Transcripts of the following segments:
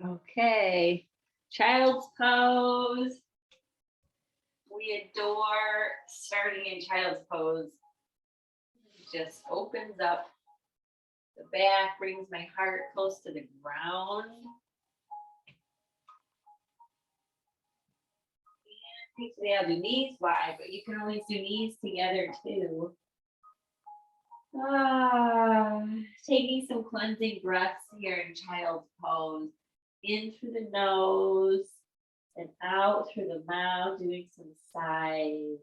Okay, child's pose. We adore starting in child's pose. Just opens up the back, brings my heart close to the ground. And today I'll do knees wide, but you can always do knees together too. Taking some cleansing breaths here in child's pose. In through the nose and out through the mouth, doing some sighs.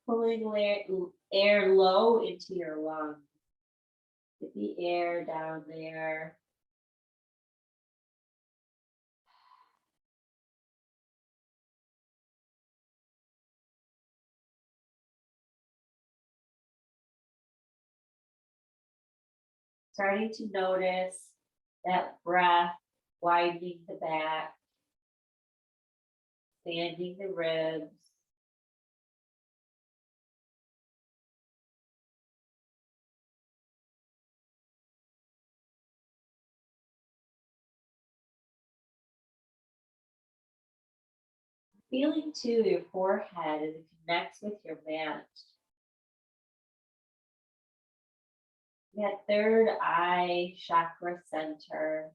Pulling air low into your lungs. Get the air down there. Starting to notice that breath widening the back, expanding the ribs. Feeling too your forehead as it connects with your mat. That third eye chakra center,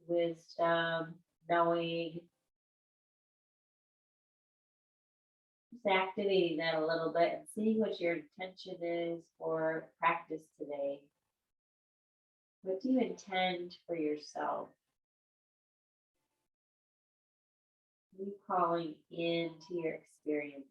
wisdom, knowing, just activating that a little bit and seeing what your intention is for practice today. What do you intend for yourself? What are you calling into your experience?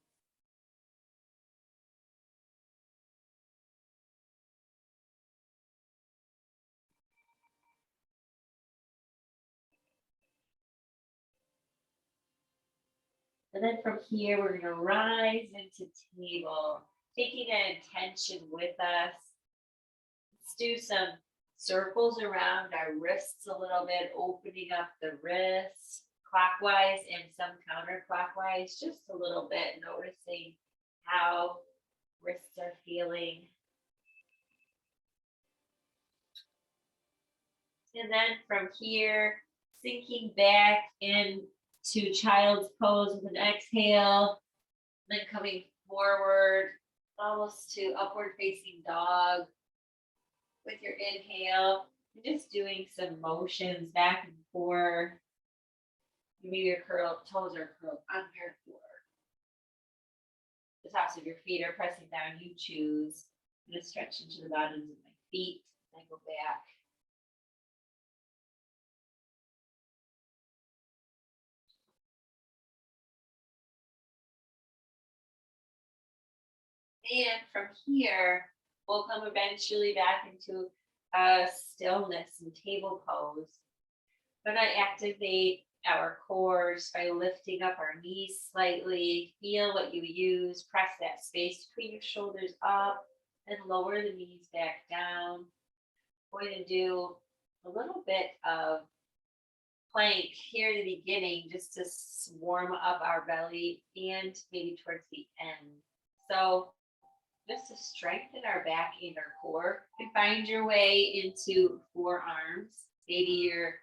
And then from here, we're going to rise into table, taking that intention with us. Let's do some circles around our wrists a little bit, opening up the wrists clockwise and some counterclockwise, just a little bit, noticing how wrists are feeling. And then from here, sinking back into child's pose with an exhale, then coming forward almost to upward facing dog with your inhale, and just doing some motions back and forth. Maybe your toes are curled under your the tops of your feet are pressing down. You choose. I'm going to stretch into the bottoms of my feet. Then go back. And from here, we'll come eventually back into stillness and table pose. We're going to activate our cores by lifting up our knees slightly. Feel what you use. Press that space between your shoulders up and lower the knees back down. We're going to do a little bit of plank here in the beginning just to warm up our belly and maybe towards the end. So just to strengthen our back and our core. You can find your way into forearms. Maybe your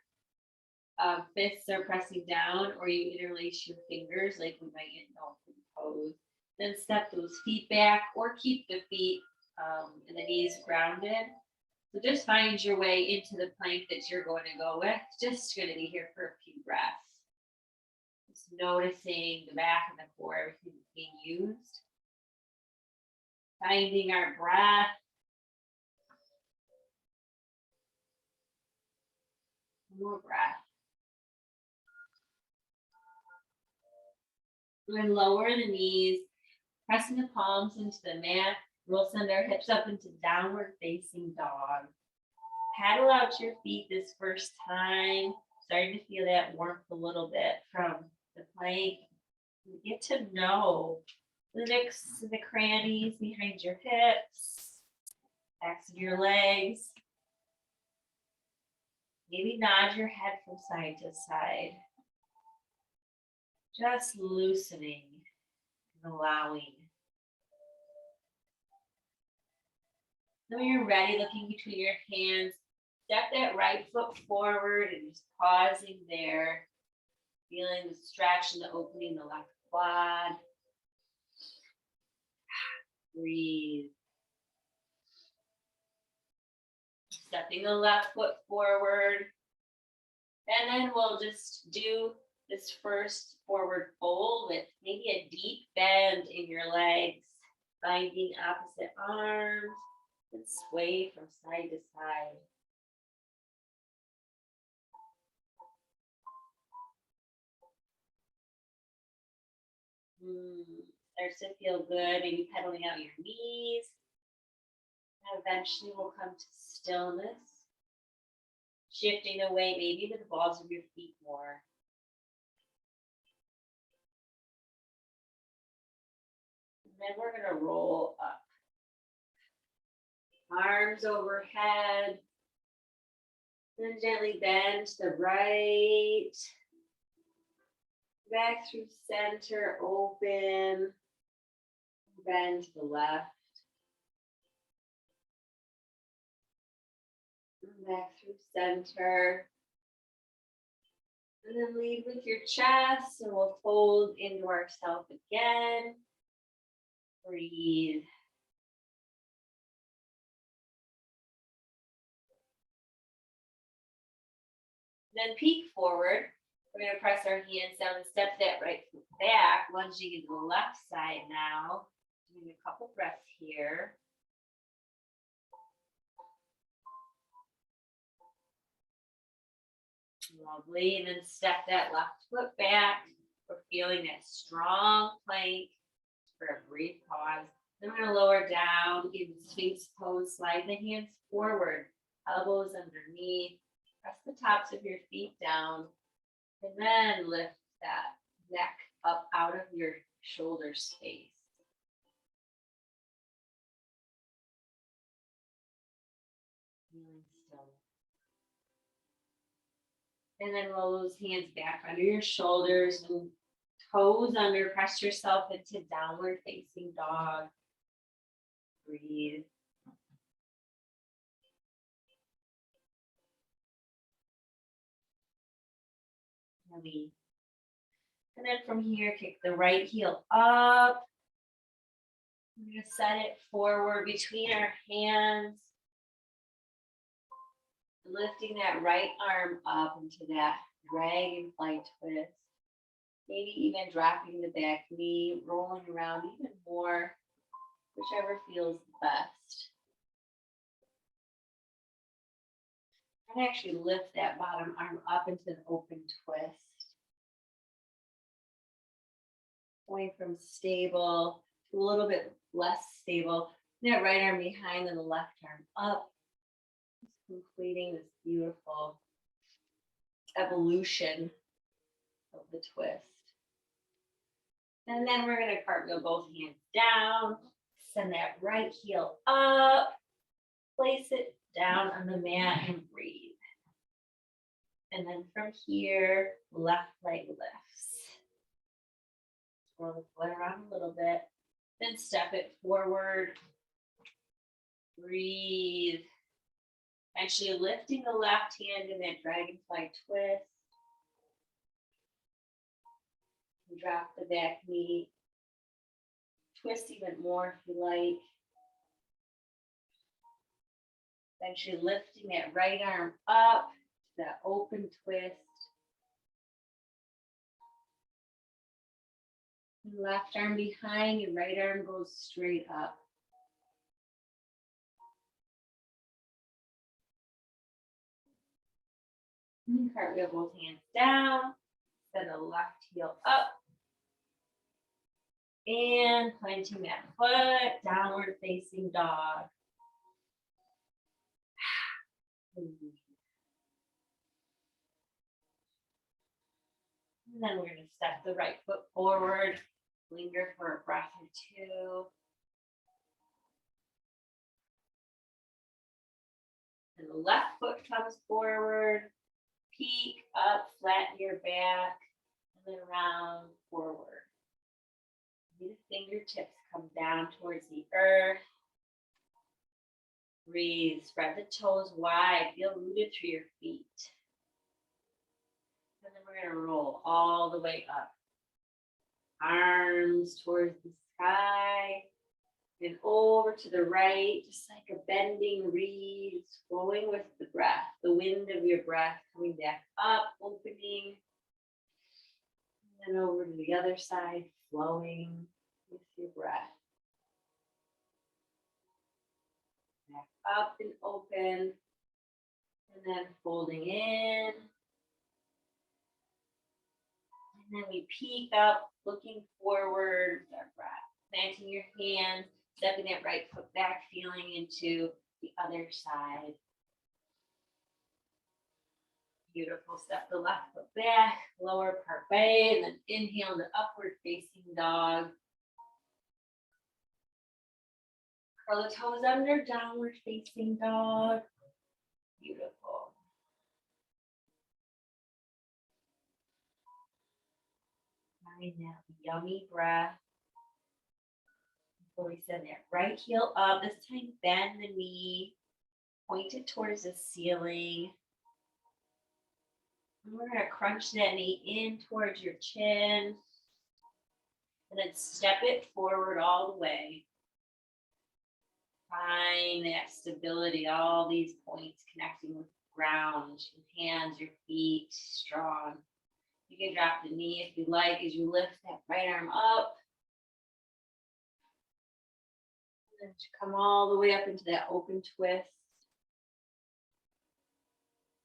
fists are pressing down, or you interlace your fingers like we might in dolphin pose. Then step those feet back, or keep the feet and the knees grounded. So just find your way into the plank that you're going to go with. Just going to be here for a few breaths. Just noticing the back and the core, everything being used. Finding our breath. More breath. We're going to lower the knees, pressing the palms into the mat. We'll send our hips up into downward facing dog. Paddle out your feet this first time. Starting to feel that warmth a little bit from the plank. Get to know the nooks and the crannies behind your hips, backs of your legs. Maybe nod your head from side to side. Just loosening and allowing. Then when you're ready, looking between your hands, step that right foot forward and just pausing there. Feeling the stretch and the opening, the left quad. Breathe. Stepping the left foot forward. And then we'll just do this first forward fold with maybe a deep bend in your legs. Finding opposite arms and sway from side to side. Starts to feel good. Maybe pedaling out your knees. And eventually we'll come to stillness. Shifting away maybe to the balls of your feet more. And then we're going to roll up. Arms overhead. Then gently bend to the right. Back through center, open. Bend to the left. Back through center. And then lead with your chest, and we'll fold into ourselves again. Breathe. Then peek forward. We're going to press our hands down and step that right foot back, lunging into the left side now. Doing a couple breaths here. Lovely. And then step that left foot back. We're feeling that strong plank for a brief pause. Then we're going to lower down, give the Sphinx pose, slide the hands forward, elbows underneath. Press the tops of your feet down. And then lift that neck up out of your shoulder space. Still. And then roll those hands back under your shoulders and toes under. Press yourself into downward facing dog. Breathe. Heavy. And then from here, kick the right heel up. We're going to set it forward between our hands. Lifting that right arm up into that dragonfly twist. Maybe even dropping the back knee, rolling around even more, whichever feels best. And actually lift that bottom arm up into an open twist. Going from stable to a little bit less stable. That right arm behind and the left arm up. Just completing this beautiful evolution of the twist. And then we're going to cartwheel both hands down. Send that right heel up. Place it down on the mat and breathe. And then from here, left leg lifts. Roll the foot around a little bit. Then step it forward. Breathe. Actually lifting the left hand in that dragonfly twist. Drop the back knee. Twist even more if you like. Eventually lifting that right arm up to that open twist. And left arm behind, your right arm goes straight up. And cartwheel both hands down. Send the left heel up. And planting that foot, downward facing dog. And then we're going to step the right foot forward, linger for a breath or two. And the left foot comes forward, peek up, flatten your back. and then round forward. The fingertips come down towards the earth. Breathe, spread the toes wide, feel rooted through your feet. And then we're gonna roll all the way up. Arms towards the sky and over to the right, just like a bending reed, flowing with the breath, the wind of your breath coming back up, opening. And then over to the other side, flowing with your breath. Back up and open, and then folding in. And then we peek up, looking forward with our breath. Planting your hands, stepping that right foot back, feeling into the other side. Beautiful. Step the left foot back, lower part way, and then inhale the upward facing dog. Curl the toes under, downward facing dog. Beautiful. Find that yummy breath. Before we send that right heel up, this time bend the knee, point it towards the ceiling. And we're going to crunch that knee in towards your chin. And then step it forward all the way. Find that stability, all these points connecting with the ground, your hands, your feet, strong. You can drop the knee if you like as you lift that right arm up. And come all the way up into that open twist.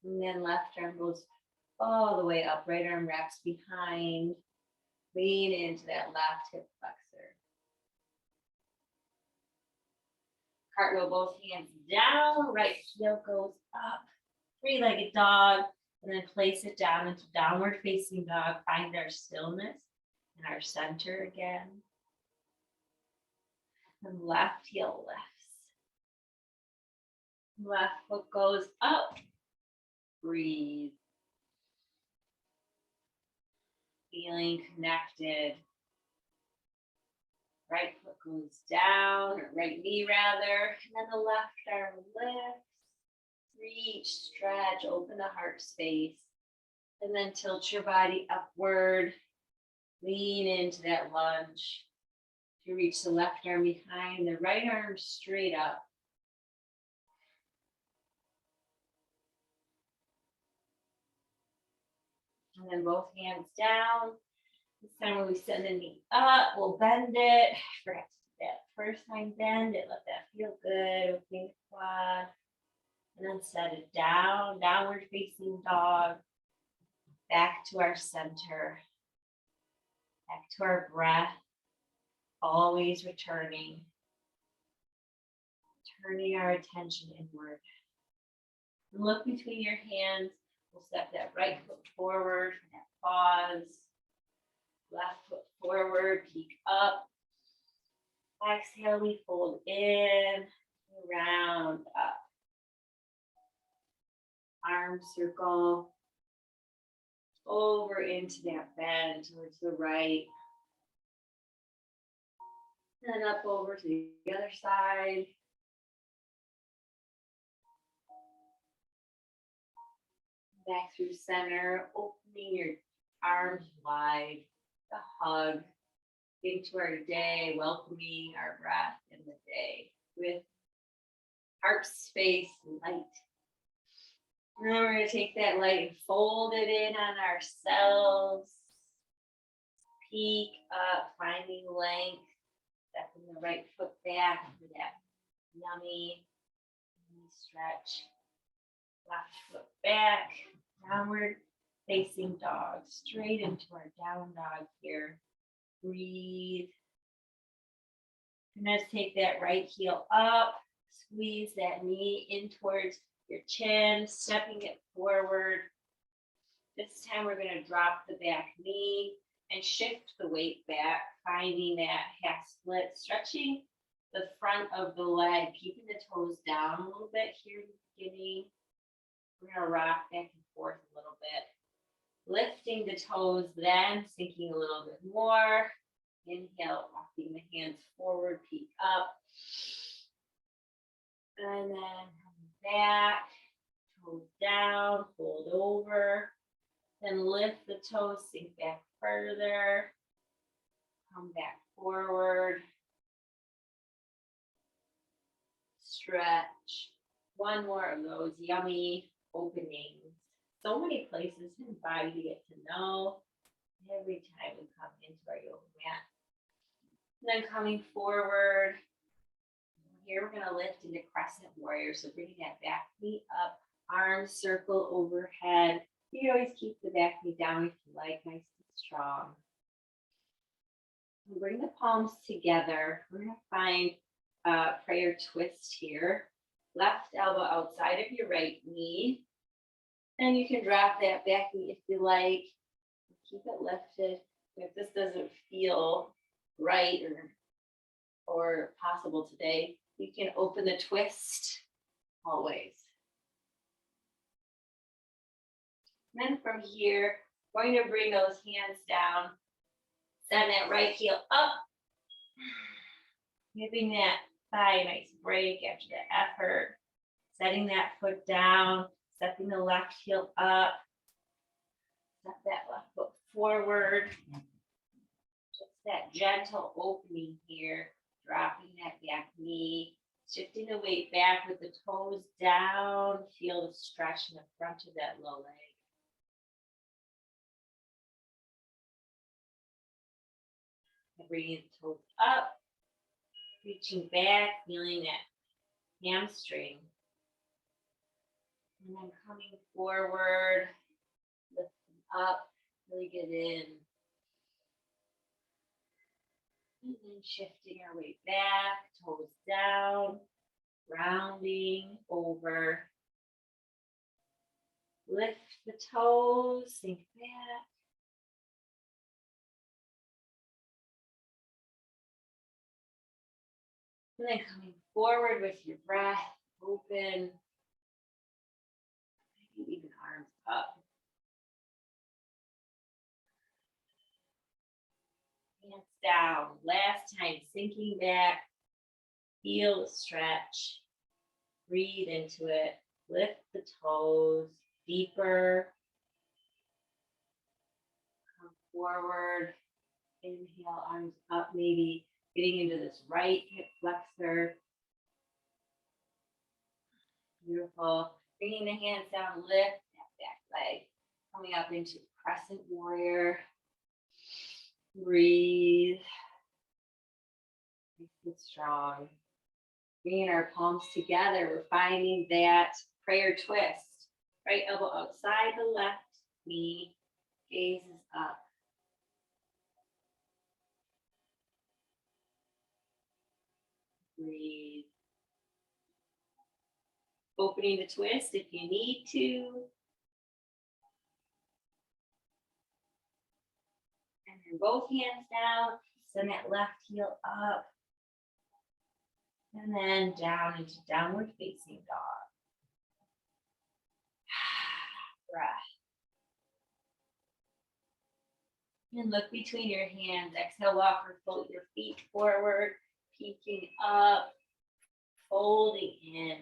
And then left arm goes all the way up, right arm wraps behind. Lean into that left hip flexor. Cartwheel both hands down, right heel goes up. Three-legged dog, and then place it down into downward facing dog. Find our stillness and our center again. And left heel lifts. Left foot goes up. Breathe. Feeling connected. Right foot goes down, or right knee rather, and then the left arm lifts. Reach, stretch, open the heart space, and then tilt your body upward. Lean into that lunge. You reach the left arm behind, the right arm straight up. And then both hands down. This time when we send the knee up, we'll bend it. I forgot to do that first time, bend it, let that feel good. Opening the quad. And then set it down, downward facing dog. Back to our center. Back to our breath. Always returning. Turning our attention inward. And look between your hands. We'll step that right foot forward for that pause. Left foot forward, peek up. Exhale, we fold in, round up. Arm circle over into that bend towards the right. And up over to the other side. Back through center, opening your arms wide, a hug into our day, welcoming our breath in the day with heart space and light. And then we're going to take that light and fold it in on ourselves. Peek up, finding length. Stepping the right foot back for that yummy knee stretch. Left foot back, downward facing dog, straight into our down dog here. Breathe. And let's take that right heel up, squeeze that knee in towards your chin, stepping it forward. This time we're going to drop the back knee and shift the weight back, finding that half split, stretching the front of the leg, keeping the toes down a little bit here in the beginning. We're going to rock back and forth a little bit. Lifting the toes, then sinking a little bit more. Inhale, walking the hands forward, peek up. And then come back, toes down, fold over. Then lift the toes, sink back further. Come back forward. Stretch. One more of those yummy openings. So many places in the body to get to know every time we come into our yoga mat. And then coming forward, here we're going to lift into crescent warrior. So bringing that back knee up, arms circle overhead. You can always keep the back knee down if you like, nice and strong. And bring the palms together. We're going to find a prayer twist here. Left elbow outside of your right knee. And you can drop that back knee if you like. Keep it lifted. If this doesn't feel right or possible today, you can open the twist always. And then from here, we're going to bring those hands down. Send that right heel up. Giving that thigh a nice break after the effort. Setting that foot down. Stepping the left heel up. Step that left foot forward. Just that gentle opening here. Dropping that back knee. Shifting the weight back with the toes down. Feel the stretch in the front of that low leg. And bringing the toes up. Reaching back, feeling that hamstring. And then coming forward. Lifting up. Really get in. And then shifting our weight back, toes down, rounding over. Lift the toes, sink back. And then coming forward with your breath, open. Maybe even arms up. Hands down. Last time, sinking back. Feel the stretch. Breathe into it. Lift the toes deeper. Come forward. Inhale, arms up, maybe getting into this right hip flexor. Beautiful. Bringing the hands down, lift that back leg. Coming up into crescent warrior. Breathe. Nice and strong. Bringing our palms together, we're finding that prayer twist. Right elbow outside the left knee, gaze is up. Breathe. Opening the twist if you need to. And then both hands down, send that left heel up. And then down into downward facing dog. Breath. And look between your hands. Exhale, walk or float your feet forward, peeking up, folding in.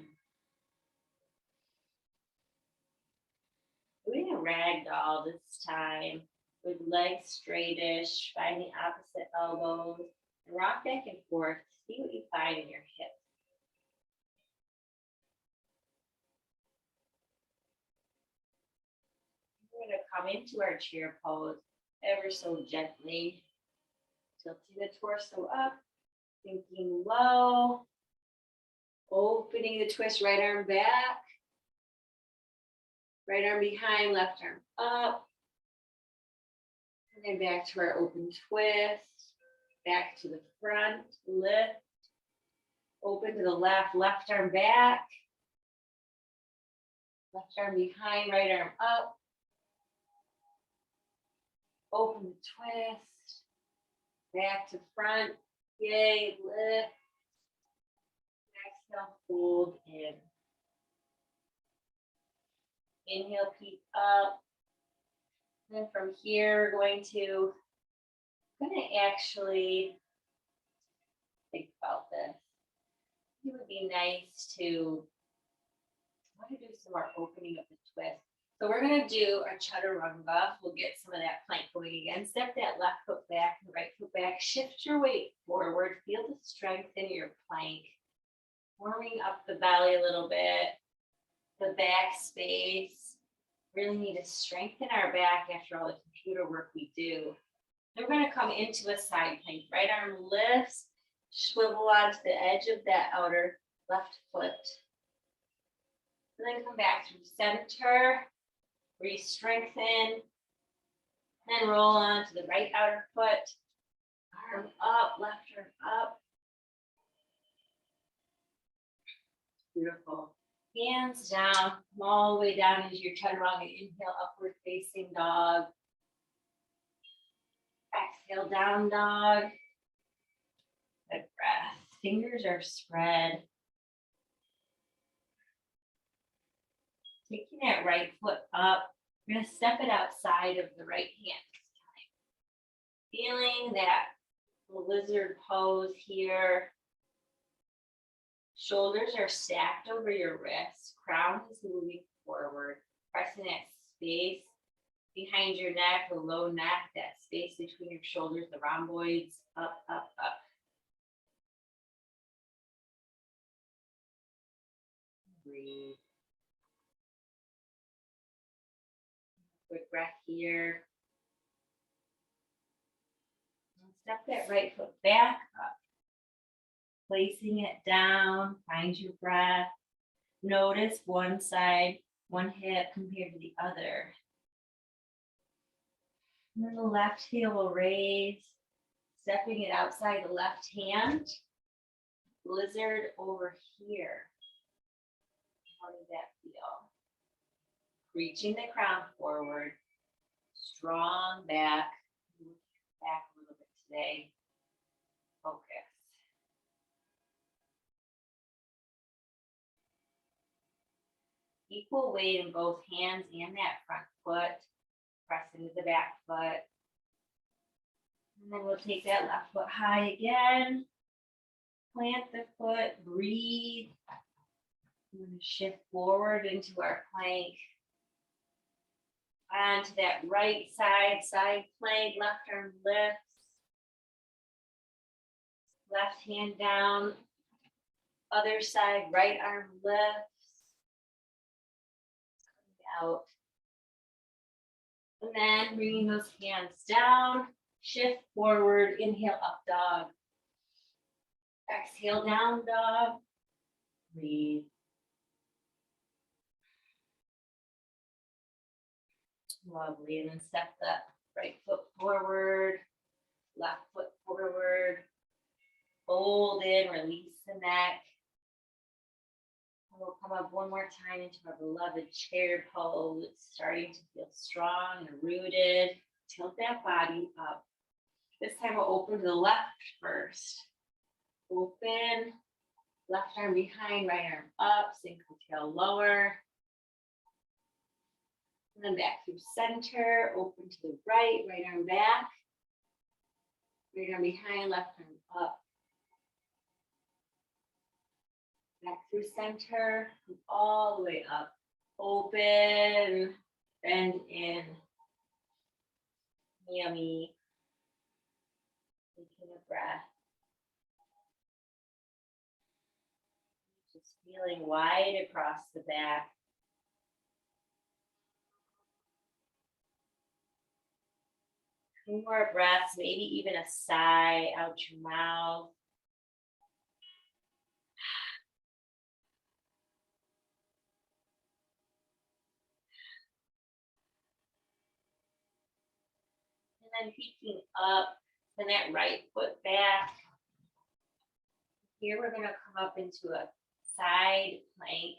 Doing a ragdoll this time with legs straightish, find the opposite elbows, and rock back and forth. See what you find in your hips. We're going to come into our chair pose ever so gently. Tilting the torso up, sinking low, opening the twist, right arm back, right arm behind, left arm up, and then back to our open twist, back to the front, lift, open to the left, left arm back, left arm behind, right arm up, open the twist, back to front, yay, lift, exhale, fold in. Inhale, peek up, And from here, we're going to actually think about this. It would be nice to, I want to do some more opening of the twist. So we're going to do our chaturanga. We'll get some of that plank going again. Step that left foot back and right foot back. Shift your weight forward. Feel the strength in your plank. Warming up the belly a little bit. The back space. Really need to strengthen our back after all the computer work we do. Then we're going to come into a side plank. Right arm lifts. Swivel onto the edge of that outer left foot. And then come back through center. Re-strengthen. Then roll on to the right outer foot. Arm up, left arm up. Beautiful. Hands down, come all the way down into your chaturanga. Inhale, upward facing dog. Exhale, down dog. Good breath. Fingers are spread. Taking that right foot up. We're going to step it outside of the right hand this time. Feeling that lizard pose here. Shoulders are stacked over your wrists. Crown is moving forward. Pressing that space behind your neck, the low neck, that space between your shoulders, the rhomboids, up, up, up. Breathe. Quick breath here. And step that right foot back up. Placing it down, find your breath. Notice one side, one hip compared to the other. And then the left heel will raise, stepping it outside the left hand. Lizard over here. How does that feel? Reaching the crown forward. Strong back. Back a little bit today. Focus. Equal weight in both hands and that front foot. Press into the back foot. And then we'll take that left foot high again. Plant the foot, breathe. I'm going to shift forward into our plank. Onto that right side, side plank, left arm lifts. Left hand down. Other side, right arm lifts. Out. And then bringing those hands down, shift forward, inhale up dog. Exhale down dog. Breathe. Lovely. And then step that right foot forward, left foot forward. Fold in, release the neck. We'll come up one more time into our beloved chair pose, starting to feel strong and rooted. Tilt that body up. This time we'll open to the left first. Open, left arm behind, right arm up, single tail lower. And then back through center, open to the right, right arm back. Right arm behind, left arm up. Back through center, all the way up. Open, bend in. Yummy. Taking a breath. Just feeling wide across the back. Two more breaths, maybe even a sigh out your mouth. And then peeking up, then that right foot back. Here we're going to come up into a side plank,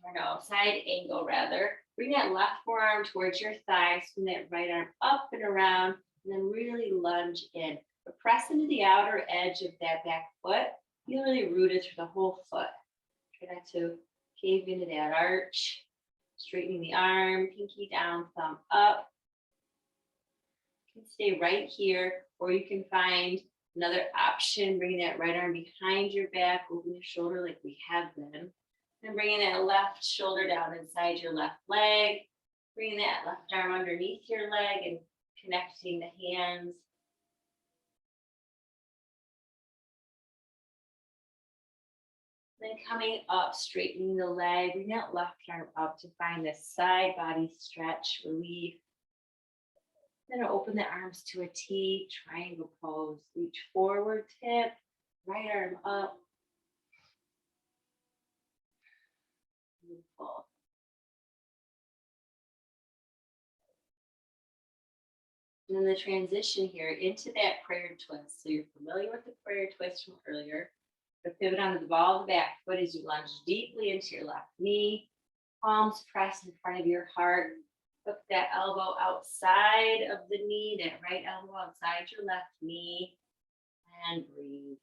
or no, side angle rather. Bring that left forearm towards your thigh, swing that right arm up and around, and then really lunge in. But press into the outer edge of that back foot. Feel really rooted through the whole foot. Try not to cave into that arch. Straightening the arm, pinky down, thumb up. You can stay right here, or you can find another option, bringing that right arm behind your back, open your shoulder like we have been. And bringing that left shoulder down inside your left leg. Bringing that left arm underneath your leg and connecting the hands. Then coming up, straightening the leg. Bring that left arm up to find the side body stretch, relief. Then open the arms to a T, triangle pose. Reach forward, tip, right arm up. Beautiful. And then the transition here into that prayer twist. So you're familiar with the prayer twist from earlier. The pivot onto the ball of the back foot as you lunge deeply into your left knee. Palms press in front of your heart. Hook that elbow outside of the knee, that right elbow outside your left knee, and breathe.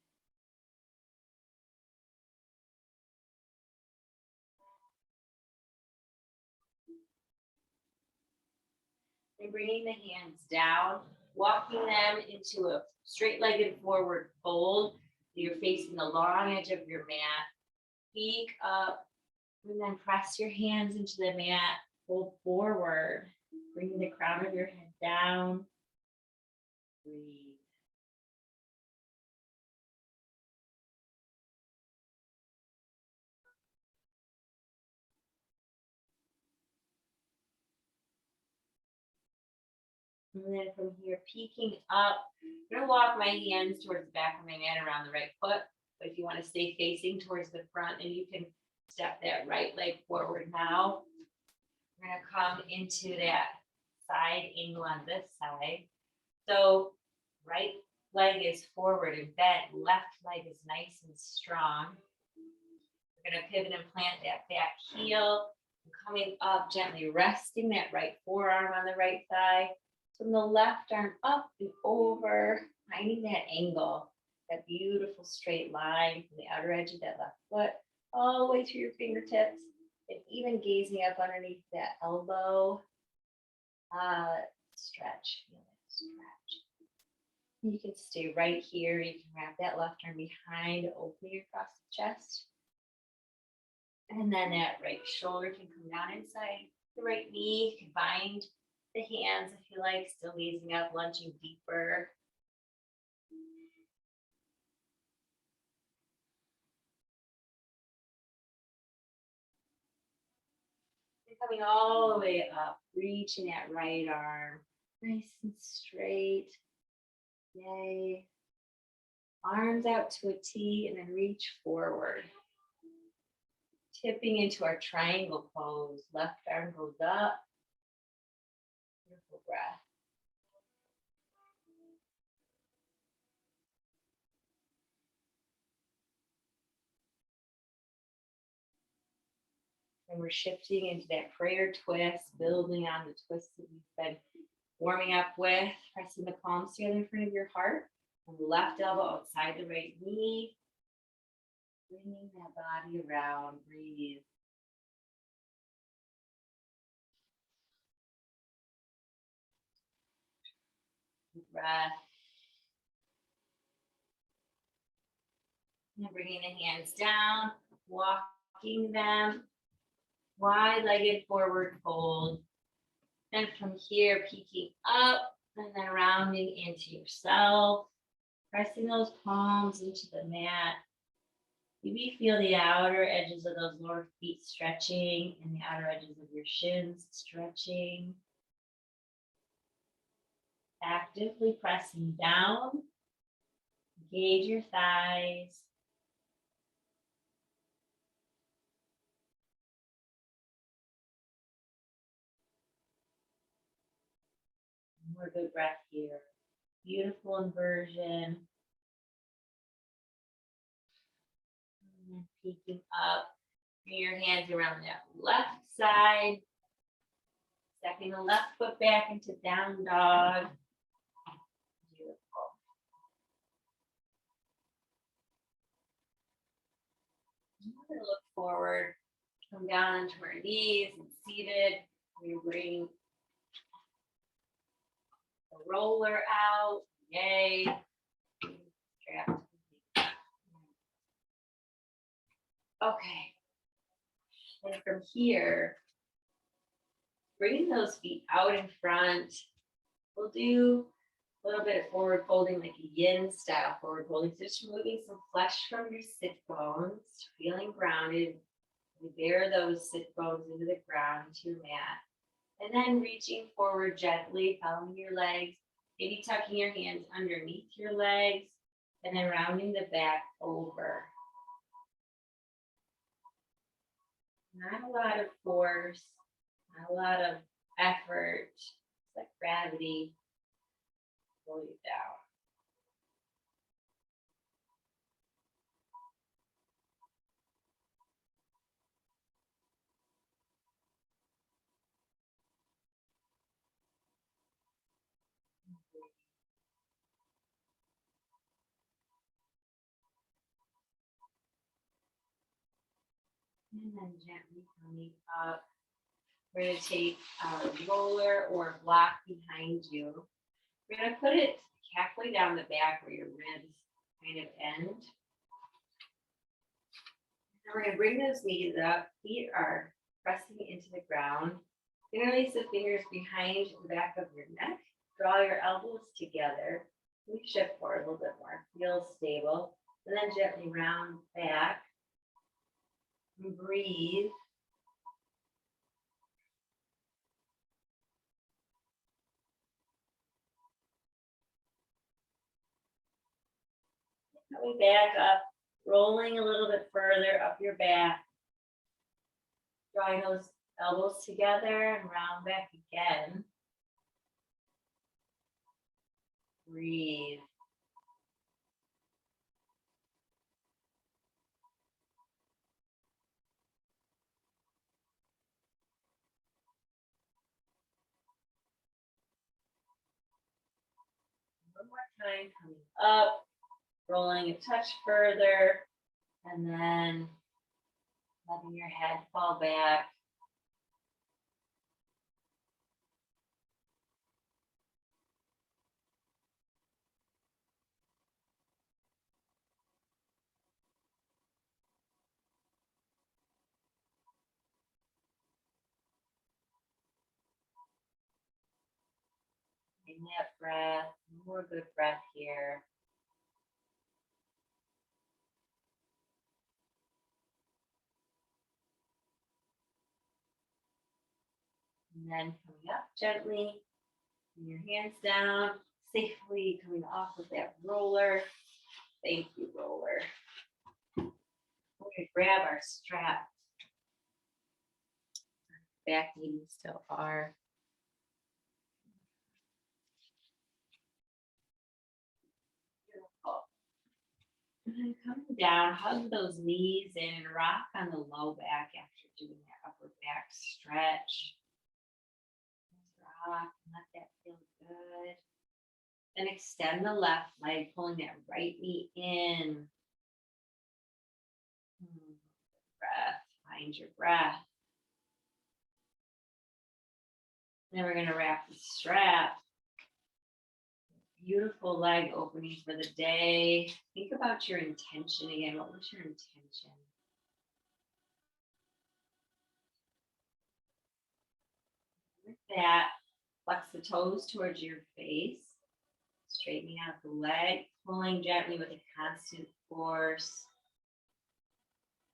And bringing the hands down, walking them into a straight-legged forward fold. You're facing the long edge of your mat. Peek up, and then press your hands into the mat. Fold forward, bringing the crown of your head down. Breathe. And then from here, peeking up, I'm gonna walk my hands towards the back of my mat around the right foot. But if you want to stay facing towards the front, and you can step that right leg forward now. We're gonna come into that side angle on this side. So right leg is forward and bent, left leg is nice and strong. We're gonna pivot and plant that back heel. Coming up gently, resting that right forearm on the right thigh. From the left arm up and over, finding that angle, that beautiful straight line from the outer edge of that left foot all the way through your fingertips, and even gazing up underneath that elbow. Stretch, feel it, stretch. You can stay right here. You can wrap that left arm behind, opening across the chest. And then that right shoulder can come down inside the right knee. You can bind the hands if you like, still gazing up, lunging deeper. And coming all the way up, reaching that right arm, nice and straight. Yay. Arms out to a T, and then reach forward. Tipping into our triangle pose. Left arm goes up. Beautiful breath. And we're shifting into that prayer twist, building on the twist that we've been warming up with. Pressing the palms together in front of your heart. And the left elbow outside the right knee. Bringing that body around. Breathe. Breath. And bringing the hands down, walking them wide-legged forward fold. And from here, peeking up and then rounding into yourself, pressing those palms into the mat. Maybe feel the outer edges of those lower feet stretching and the outer edges of your shins stretching. Actively pressing down. Engage your thighs. More good breath here. Beautiful inversion. And then peeking up. Bring your hands around that left side. Stepping the left foot back into down dog. Beautiful. We're gonna look forward. Come down onto our knees and seated. We bring the roller out. Yay. Strap. Okay. And from here, bringing those feet out in front, we'll do a little bit of forward folding, like a yin style forward folding. So just moving some flesh from your sit bones, feeling grounded. You bear those sit bones into the ground, into your mat. And then reaching forward gently, following your legs, maybe tucking your hands underneath your legs, and then rounding the back over. Not a lot of force, not a lot of effort. It's like gravity pull you down. And then gently coming up. We're going to take a roller or a block behind you. We're going to put it halfway down the back where your ribs kind of end. And we're going to bring those knees up. Feet are pressing into the ground. Interlace the fingers behind the back of your neck. Draw your elbows together. We shift forward a little bit more. Feel stable. And then gently round back. And breathe. Coming back up, rolling a little bit further up your back. Drawing those elbows together and round back again. Breathe. One more time, coming up, rolling a touch further, and then letting your head fall back. In that breath, more good breath here. And then coming up gently, bring your hands down, safely coming off with that roller. Thank you, roller. We're going to grab our strap. Back knees still are. Beautiful. And then coming down, hug those knees in and rock on the low back after doing that upper back stretch. Rock, let that feel good. Then extend the left leg, pulling that right knee in. Breath, find your breath. Then we're going to wrap the strap. Beautiful leg opening for the day. Think about your intention again. What was your intention? With that, flex the toes towards your face. Straightening out the leg, pulling gently with a constant force.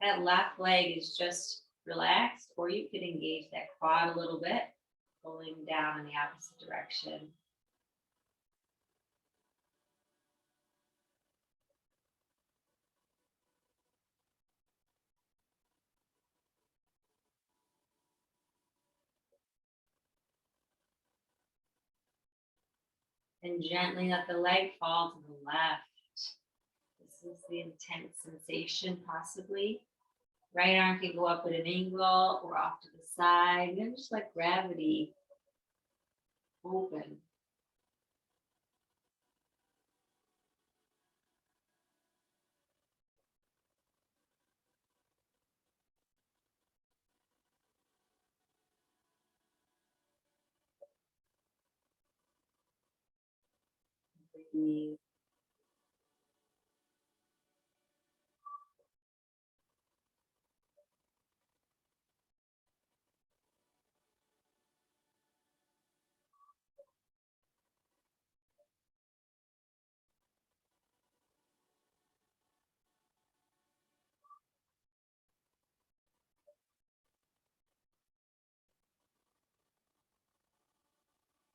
That left leg is just relaxed, or you could engage that quad a little bit, pulling down in the opposite direction. And gently let the leg fall to the left. This is the intense sensation, possibly. Right arm can go up at an angle or off to the side. And just let gravity open. Breathe.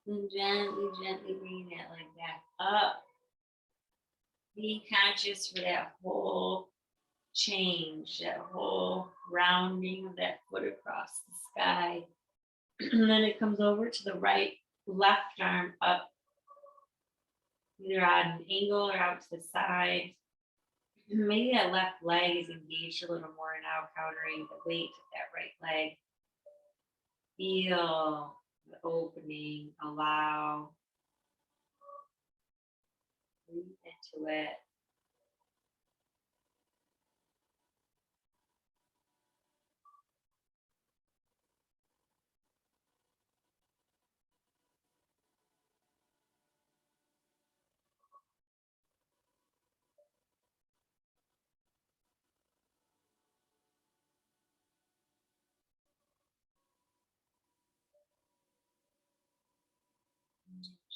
And gently, gently bring that leg back up. Be conscious for that whole change, that whole rounding of that foot across the sky. And then it comes over to the right, left arm up, either on an angle or out to the side. Maybe that left leg is engaged a little more now, countering the weight of that right leg. Feel the opening, allow, breathe into it.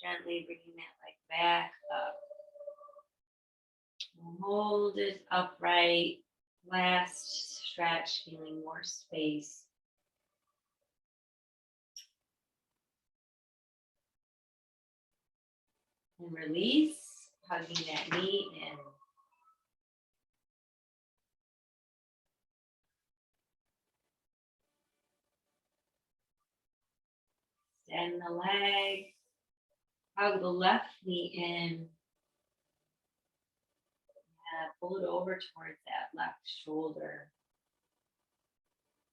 Gently bringing that leg back up. Hold it upright. Last stretch, feeling more space. And release, hugging that knee in. Extend the leg. Hug the left knee in. Pull it over towards that left shoulder.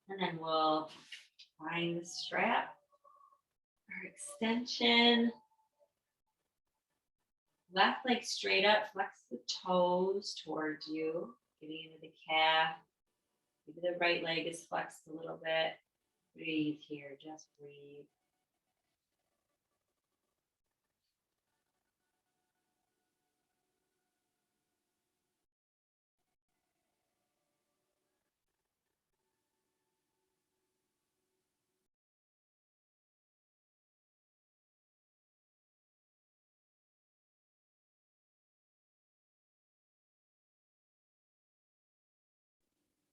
And then we'll find the strap or extension. Left leg straight up, flex the toes towards you, getting into the calf. Maybe the right leg is flexed a little bit. Breathe here, just breathe.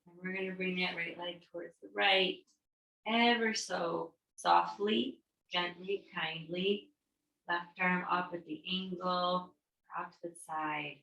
And we're going to bring that right leg towards the right, ever so softly, gently, kindly. Left arm up at the angle, out to the side.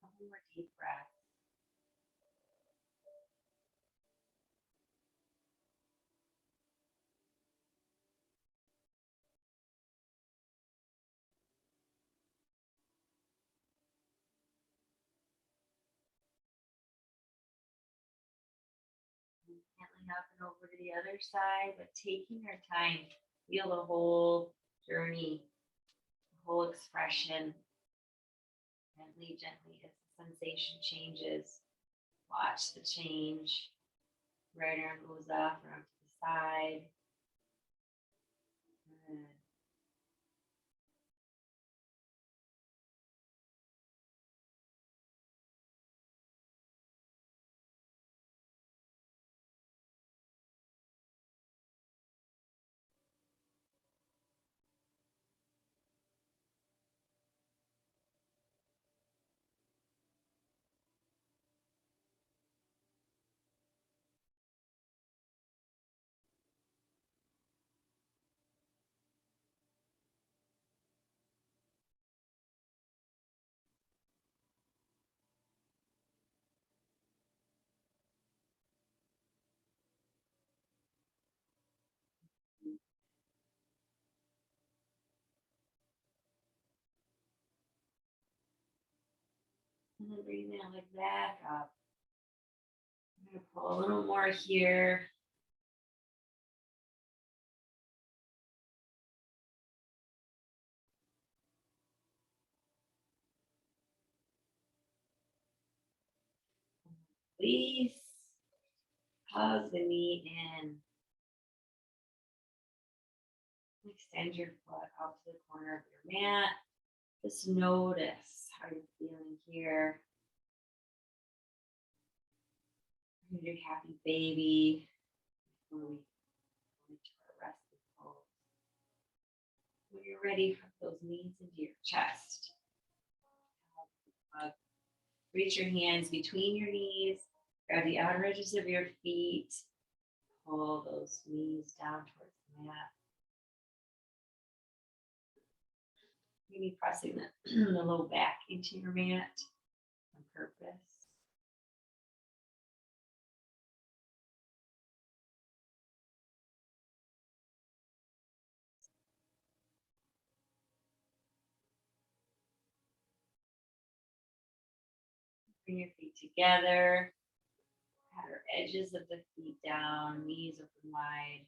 Couple more deep breaths. Gently up and over to the other side, but taking our time. Feel the whole journey, the whole expression. Gently, gently, as the sensation changes. Watch the change. Right arm goes up, around to the side. Good. And then bring that leg back up. I'm gonna pull a little more here. Please hug the knee in. Extend your foot out to the corner of your mat. Just notice how you're feeling here. Your happy baby before we go into our resting pose. When you're ready, hug those knees into your chest. Reach your hands between your knees. Grab the outer edges of your feet. Pull those knees down towards the mat. Maybe pressing the low back into your mat on purpose. Bring your feet together. Outer edges of the feet down, knees open wide.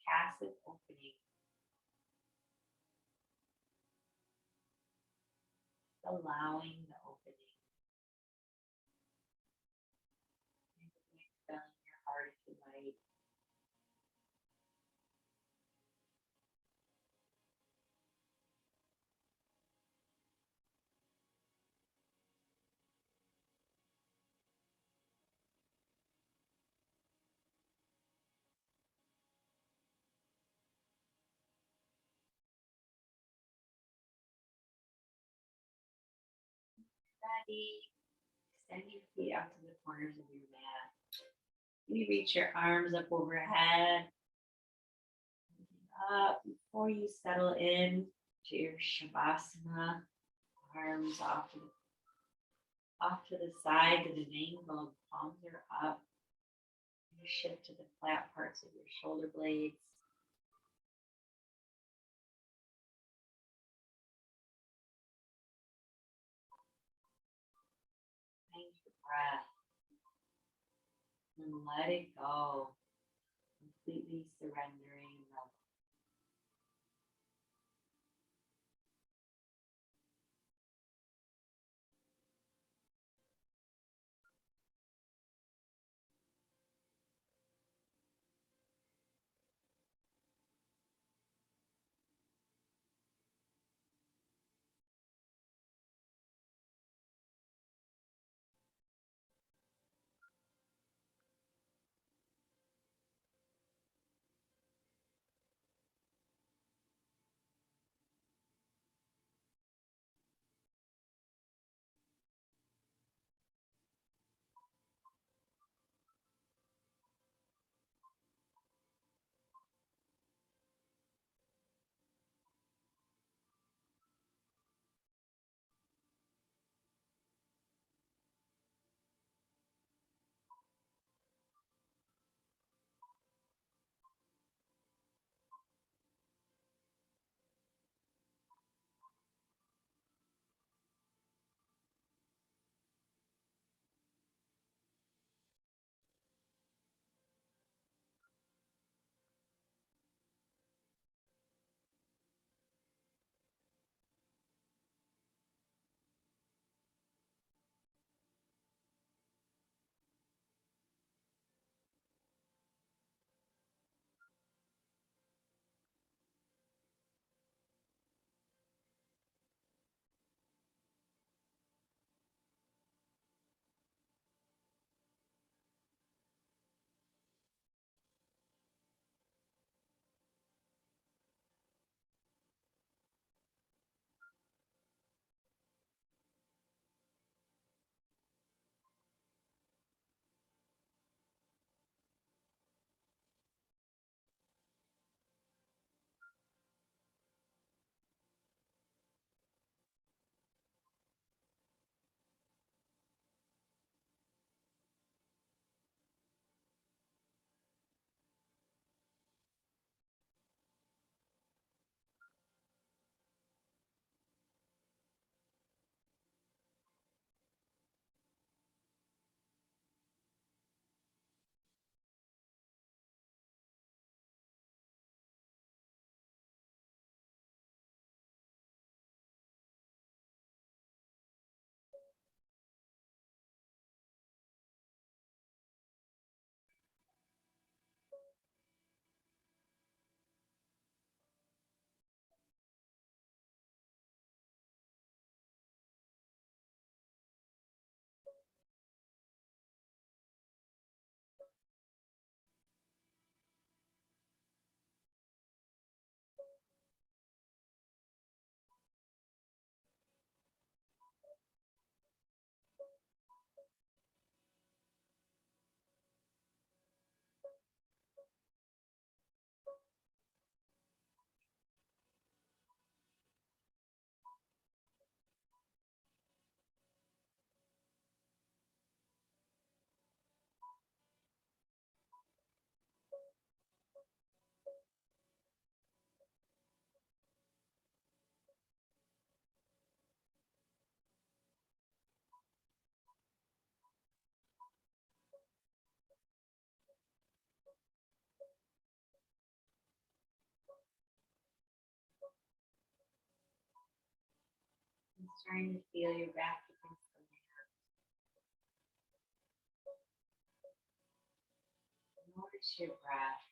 Passive opening. Allowing the opening. Filling your heart if you like. Ready. Extend your feet out to the corners of your mat. Maybe reach your arms up overhead. Up before you settle in to your shavasana. Arms off to the side at an angle. Palms are up. You shift to the flat parts of your shoulder blades. Find your breath and let it go. Completely surrendering. Starting to feel your back against the mat. Notice your breath.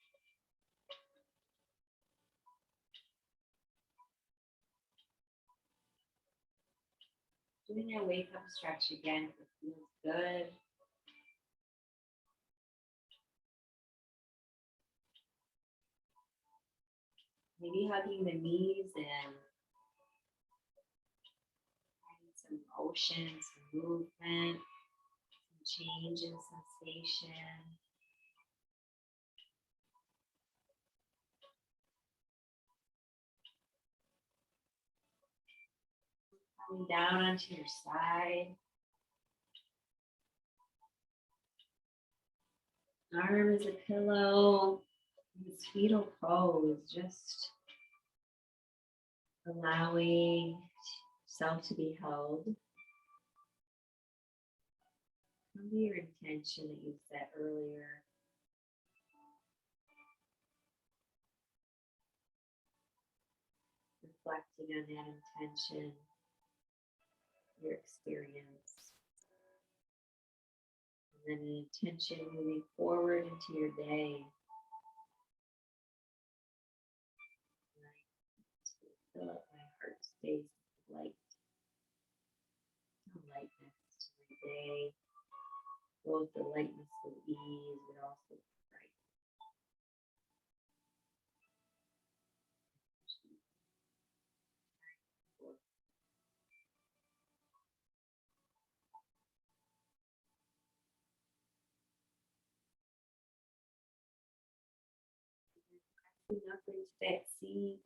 Doing a wake up stretch again if it feels good. Maybe hugging the knees and finding some motion, some movement, some change in sensation. Coming down onto your side. Arm is a pillow. This fetal pose, just allowing self to be held. Come to your intention that you set earlier. Reflecting on that intention, your experience. And then an intention moving forward into your day. Fill up my heart space with light. Lightness to my day. Both the lightness with ease, but also bright. Up into that seat.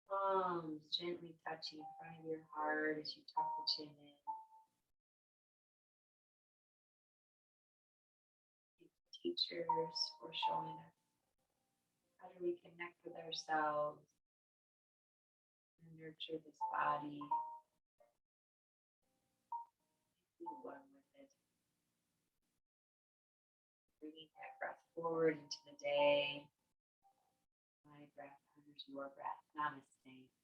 Palms gently touching in front of your heart as you tuck the chin in. Teachers for showing us how do we connect with ourselves and nurture this body. Be one with it. Bringing that breath forward into the day. My breath honors your breath. Namaste.